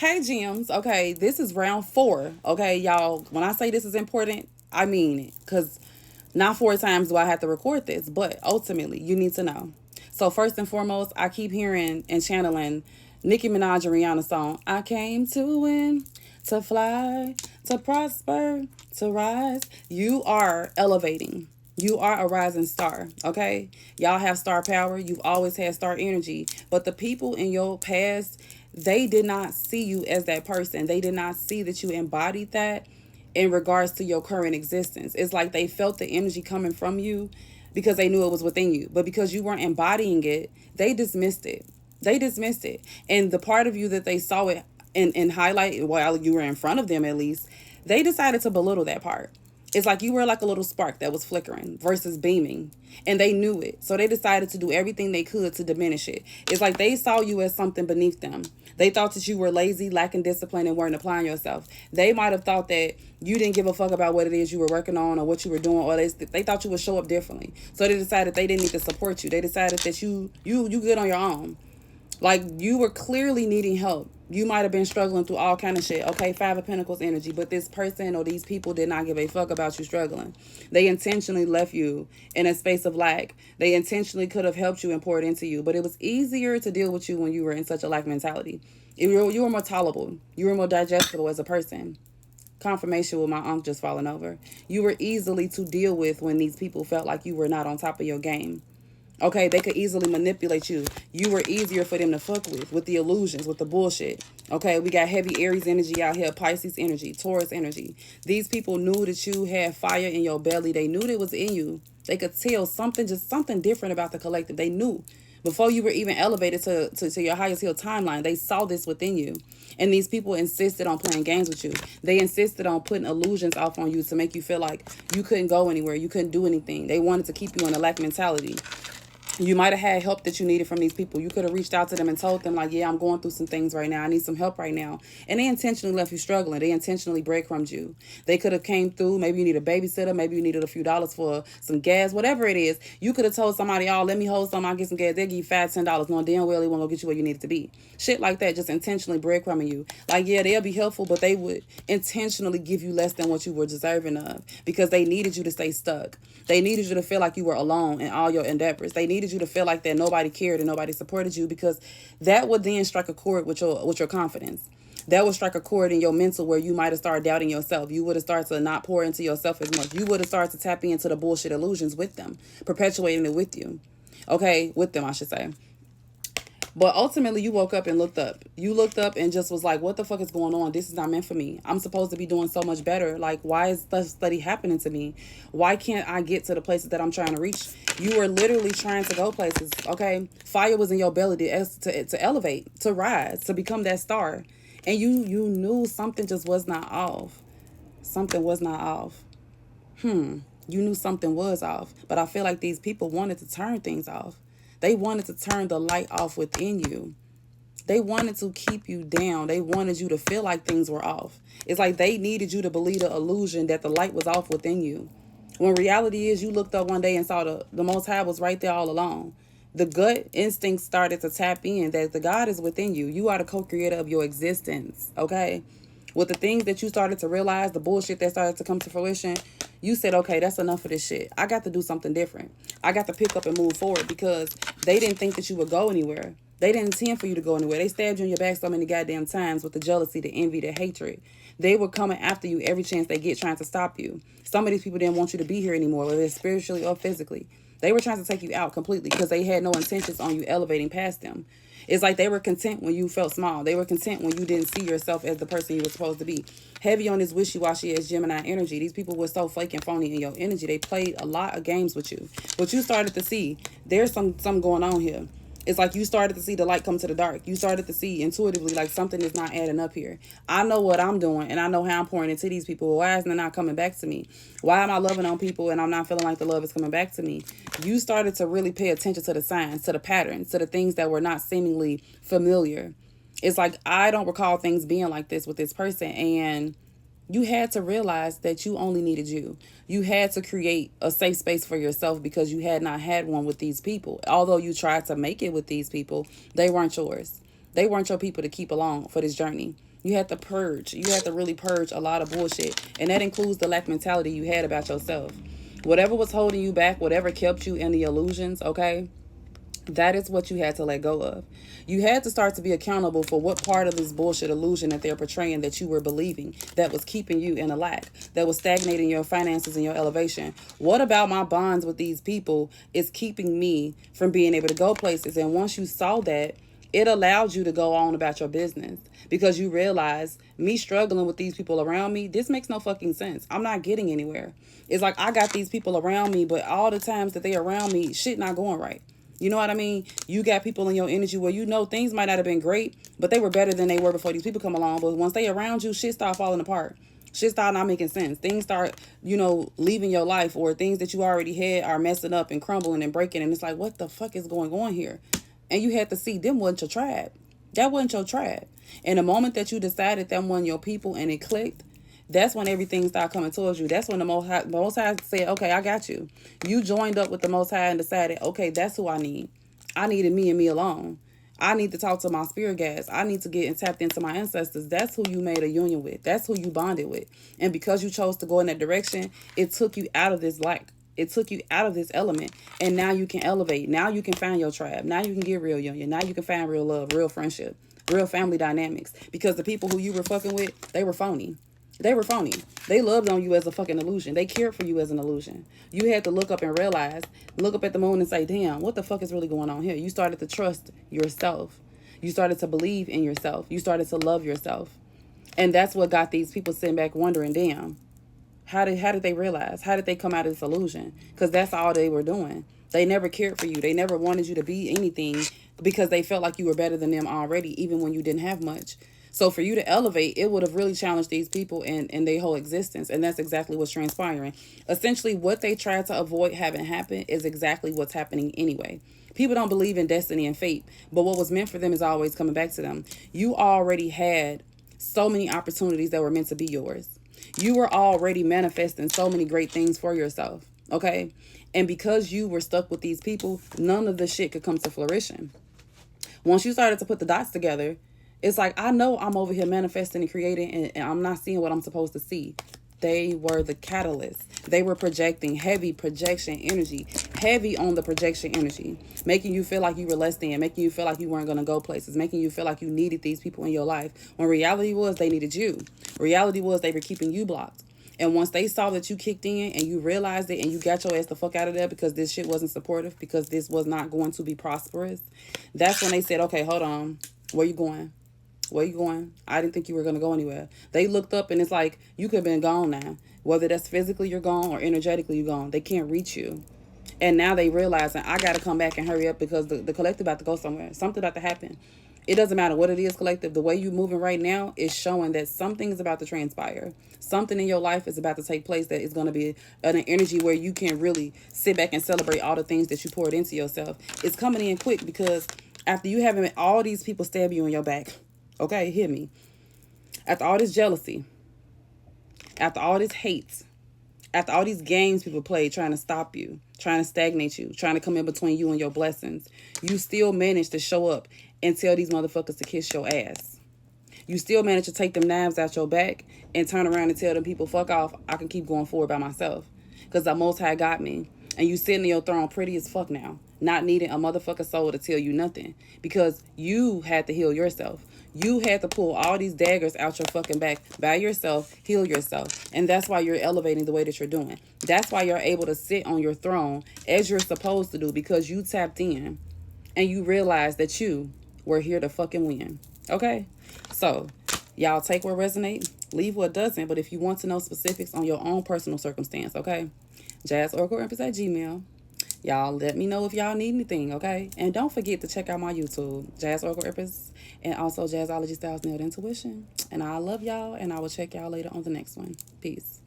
Hey, Gems. Okay, this is round four. Okay, y'all. When I say this is important, I mean it. Because not four times do I have to record this, but ultimately, you need to know. So, first and foremost, I keep hearing and channeling Nicki Minaj and Rihanna song, I came to win, to fly, to prosper, to rise. You are elevating. You are a rising star, okay? Y'all have star power. You've always had star energy. But the people in your past, they did not see you as that person. They did not see that you embodied that in regards to your current existence. It's like they felt the energy coming from you because they knew it was within you. But because you weren't embodying it, they dismissed it. They dismissed it. And the part of you that they saw it in highlight while you were in front of them at least, they decided to belittle that part. It's like you were like a little spark that was flickering versus beaming. And they knew it. So they decided to do everything they could to diminish it. It's like they saw you as something beneath them. They thought that you were lazy, lacking discipline, and weren't applying yourself. They might have thought that you didn't give a fuck about what it is you were working on or what you were doing, or they thought you would show up differently. So they decided they didn't need to support you. They decided that you good on your own. Like you were clearly needing help. You might have been struggling through all kind of shit. Okay, Five of Pentacles energy, but this person or these people did not give a fuck about you struggling. They intentionally left you in a space of lack. They intentionally could have helped you and poured into you, but it was easier to deal with you when you were in such a lack mentality. You were more tolerable. You were more digestible as a person. Confirmation with my unk just falling over. You were easily to deal with when these people felt like you were not on top of your game. Okay, they could easily manipulate you. You were easier for them to fuck with the illusions, with the bullshit. Okay, we got heavy Aries energy out here, Pisces energy, Taurus energy. These people knew that you had fire in your belly. They knew that it was in you. They could tell something, just something different about the collective. They knew. Before you were even elevated to your highest healed timeline, they saw this within you. And these people insisted on playing games with you. They insisted on putting illusions off on you to make you feel like you couldn't go anywhere, you couldn't do anything. They wanted to keep you in a lack mentality. You might have had help that you needed from these people. You could have reached out to them and told them, like, yeah, I'm going through some things right now. I need some help right now. And they intentionally left you struggling. They intentionally breadcrumbed you. They could have came through. Maybe you need a babysitter. Maybe you needed a few dollars for some gas, whatever it is. You could have told somebody, oh, let me hold some. I'll get some gas. They'll give you $5, $10. No, damn well, they won't go get you where you need it to be. Shit like that, just intentionally breadcrumbing you. Like, yeah, they'll be helpful, but they would intentionally give you less than what you were deserving of because they needed you to stay stuck. They needed you to feel like you were alone in all your endeavors. They needed you to feel like that nobody cared and nobody supported you because that would then strike a chord with your confidence. That would strike a chord in your mental where you might have started doubting yourself. You would have started to not pour into yourself as much. You would have started to tap into the bullshit illusions with them, perpetuating it with you. Okay, with them, I should say. But ultimately, you woke up and looked up. You looked up and just was like, what the fuck is going on? This is not meant for me. I'm supposed to be doing so much better. Like, why is this study happening to me? Why can't I get to the places that I'm trying to reach? You were literally trying to go places, okay? Fire was in your belly to elevate, to rise, to become that star. And you knew something just was not off. Something was not off. You knew something was off. But I feel like these people wanted to turn things off. They wanted to turn the light off within you. They wanted to keep you down. They wanted you to feel like things were off. It's like they needed you to believe the illusion that the light was off within you. When reality is you looked up one day and saw the Most High was right there all along. The gut instinct started to tap in that the God is within you. You are the co-creator of your existence, okay? With the things that you started to realize, the bullshit that started to come to fruition, you said, okay, that's enough of this shit. I got to do something different. I got to pick up and move forward because they didn't think that you would go anywhere. They didn't intend for you to go anywhere. They stabbed you in your back so many goddamn times with the jealousy, the envy, the hatred. They were coming after you every chance they get, trying to stop you. Some of these people didn't want you to be here anymore, whether it's spiritually or physically. They were trying to take you out completely because they had no intentions on you elevating past them. It's like they were content when you felt small. They were content when you didn't see yourself as the person you were supposed to be. Heavy on this wishy-washy as Gemini energy. These people were so fake and phony in your energy. They played a lot of games with you. But you started to see there's something going on here. It's like you started to see the light come to the dark. You started to see intuitively like something is not adding up here. I know what I'm doing and I know how I'm pouring into these people. Why isn't it not coming back to me? Why am I loving on people and I'm not feeling like the love is coming back to me? You started to really pay attention to the signs, to the patterns, to the things that were not seemingly familiar. It's like I don't recall things being like this with this person, and you had to realize that you only needed you. You had to create a safe space for yourself because you had not had one with these people. Although you tried to make it with these people, they weren't yours. They weren't your people to keep along for this journey. You had to purge. You had to really purge a lot of bullshit. And that includes the lack mentality you had about yourself. Whatever was holding you back, whatever kept you in the illusions, okay? That is what you had to let go of. You had to start to be accountable for what part of this bullshit illusion that they're portraying that you were believing that was keeping you in a lack, that was stagnating your finances and your elevation. What about my bonds with these people is keeping me from being able to go places? And once you saw that, it allowed you to go on about your business because you realize me struggling with these people around me, this makes no fucking sense. I'm not getting anywhere. It's like I got these people around me, but all the times that they around me, shit not going right. You know what I mean? You got people in your energy where you know things might not have been great, but they were better than they were before these people come along. But once they around you, shit start falling apart. Shit start not making sense. Things start, leaving your life, or things that you already had are messing up and crumbling and breaking. And it's like, what the fuck is going on here? And you had to see them wasn't your tribe. That wasn't your tribe. And the moment that you decided them wasn't your people and it clicked, that's when everything started coming towards you. That's when the Most High said, okay, I got you. You joined up with the Most High and decided, okay, that's who I need. I needed me and me alone. I need to talk to my spirit guides. I need to get and tapped into my ancestors. That's who you made a union with. That's who you bonded with. And because you chose to go in that direction, it took you out of this lack. It took you out of this element. And now you can elevate. Now you can find your tribe. Now you can get real union. Now you can find real love, real friendship, real family dynamics. Because the people who you were fucking with, they were phony. They were phony. They loved on you as a fucking illusion. They cared for you as an illusion. You had to look up and realize, look up at the moon and say, damn, what the fuck is really going on here? You started to trust yourself. You started to believe in yourself. You started to love yourself. And that's what got these people sitting back wondering, damn, how did they realize? How did they come out of this illusion? Because that's all they were doing. They never cared for you. They never wanted you to be anything because they felt like you were better than them already, even when you didn't have much. So for you to elevate, it would have really challenged these people and their whole existence. And that's exactly what's transpiring. Essentially, what they tried to avoid having happen is exactly what's happening anyway. People don't believe in destiny and fate, but what was meant for them is always coming back to them. You already had so many opportunities that were meant to be yours. You were already manifesting so many great things for yourself, okay? And because you were stuck with these people, none of the shit could come to fruition. Once you started to put the dots together, it's like, I know I'm over here manifesting and creating, and I'm not seeing what I'm supposed to see. They were the catalyst. They were projecting heavy projection energy, heavy on the projection energy, making you feel like you were less than, making you feel like you weren't going to go places, making you feel like you needed these people in your life. When reality was they needed you. Reality was they were keeping you blocked. And once they saw that you kicked in and you realized it and you got your ass the fuck out of there because this shit wasn't supportive, because this was not going to be prosperous, that's when they said, okay, hold on, where you going? Where you going? I didn't think you were going to go anywhere. They looked up and it's like, you could have been gone now. Whether that's physically you're gone or energetically you're gone. They can't reach you. And now they realizing, I got to come back and hurry up because the collective about to go somewhere. Something about to happen. It doesn't matter what it is, collective. The way you're moving right now is showing that something is about to transpire. Something in your life is about to take place that is going to be an energy where you can really sit back and celebrate all the things that you poured into yourself. It's coming in quick because after you having all these people stab you in your back, okay, hear me. After all this jealousy, after all this hate, after all these games people play trying to stop you, trying to stagnate you, trying to come in between you and your blessings, you still manage to show up and tell these motherfuckers to kiss your ass. You still manage to take them knives out your back and turn around and tell them people, fuck off, I can keep going forward by myself. Because the Most High got me. And you sitting in your throne pretty as fuck now, not needing a motherfucker soul to tell you nothing. Because you had to heal yourself. You had to pull all these daggers out your fucking back by yourself, heal yourself. And that's why you're elevating the way that you're doing. That's why you're able to sit on your throne as you're supposed to do, because you tapped in and you realized that you were here to fucking win. Okay? So, y'all take what resonates, leave what doesn't. But if you want to know specifics on your own personal circumstance, okay? JazzOracleEmpress@gmail.com. Y'all let me know if y'all need anything, okay? And don't forget to check out my YouTube, Jazz Oracle Empress, and also Jazzology Styles Nailed Intuition. And I love y'all, and I will check y'all later on the next one. Peace.